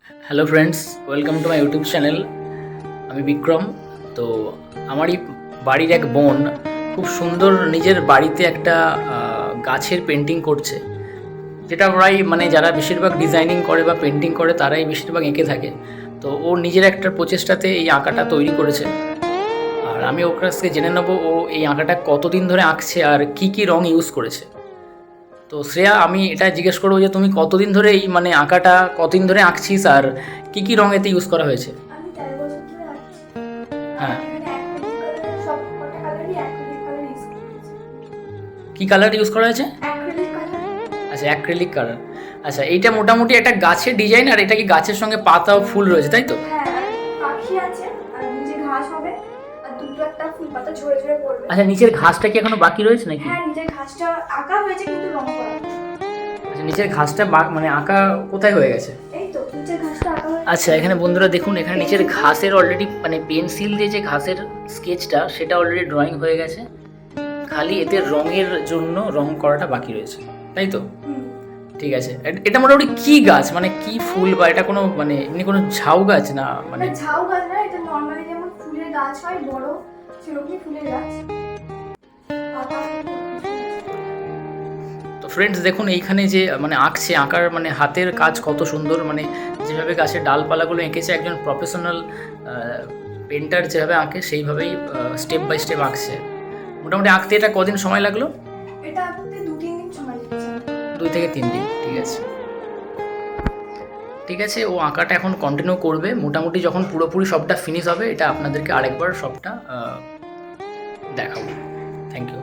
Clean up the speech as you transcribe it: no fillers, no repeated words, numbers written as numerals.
Hello friends, welcome to my YouTube channel. আমি বিক্রম। তো আমারই বাড়ির এক বোন খুব সুন্দর নিজের বাড়িতে একটা গাছের পেন্টিং করছে, যেটা প্রায় মানে যারা বেশিরভাগ ডিজাইনিং করে বা পেন্টিং করে তারাই বেশিরভাগ এঁকে থাকে। তো ও নিজের একটা প্রচেষ্টাতে এই আঁকাটা তৈরি করেছে। আর আমি ওর কাছ থেকে জেনে নেবো ও এই আঁকাটা কতদিন ধরে আঁকছে আর কি কি রং ইউজ করেছে। তো শ্রেয়া, আমি এটা জিজ্ঞেস করবো যে তুমি কতদিন ধরে এই মানে আঁকাটা কতদিন ধরে আঁকছিস আর কি কি রং এতে ইউজ করা হয়েছে? আমি 13 বছর ধরে আঁকছি। আর হ্যাঁ, এখানে অ্যাক্রিলিক কালার সব কটা কালারই অ্যাক্রিলিক কালার ইউজ করেছি। কি কালার ইউজ করা হয়েছে? Acrylic colour. আচ্ছা, অ্যাক্রিলিক কালার। আচ্ছা, এইটা মোটামুটি একটা গাছের ডিজাইন, আর এটা কি গাছের সঙ্গে পাতা ও ফুল রয়েছে, তাই তো? হ্যাঁ, আর পাখি আছে আর নিচে ঘাস হবে আর দুটো একটা ফুল পাতা ঝরে ঝরে পড়বে। আচ্ছা, নিচের ঘাসটা কি এখনো বাকি রয়েছে নাকি? হ্যাঁ, নিচের ঘাসটা আঁকা হয়েছে কিন্তু রং করা হয়নি। আচ্ছা, নিচের ঘাসটা মানে আঁকা কোথায় হয়ে গেছে? এই তো নিচের ঘাসটা আঁকা হয়েছে। আচ্ছা, এখানে বন্ধুরা দেখুন, এখানে নিচের ঘাসের অলরেডি মানে পেন্সিল দিয়ে যে ঘাসের স্কেচটা সেটা অলরেডি ড্রয়িং হয়ে গেছে, খালি এতে রঙের জন্য রং করাটা বাকি রয়েছে, তাই তো? হুম। ঠিক আছে। এটা মোটামুটি কি গাছ, মানে কি ফুল, বা এটা কোনো মানে এমনি কোনো ঝাউ গাছ না মানে? এটা ঝাউ গাছ না, এটা নর্মালি যেমন ফুলের গাছ হয় বড়, সেরকমই ফুলের গাছ। পাতা তো ফ্রেন্ডস দেখুন, এইখানে যে মানে আঁকছে, আঁকার মানে হাতের কাজ কত সুন্দর, মানে যেভাবে গাছের ডালপালাগুলো এঁকেছে একজন প্রফেশনাল পেন্টার যেভাবে আঁকে সেইভাবেই স্টেপ বাই স্টেপ আঁকছে। মোটামুটি আঁকতে এটা কদিন সময় লাগলো? এটা আঁকতে 2-3 দিন সময় লেগেছে। 2 থেকে 3 দিন, ঠিক আছে। ঠিক আছে, ও আঁকাটা এখন কন্টিনিউ করবে। মোটামুটি যখন পুরোপুরি সবটা ফিনিশ হবে এটা আপনাদেরকে আরেকবার সবটা দেখাবো। Thank you.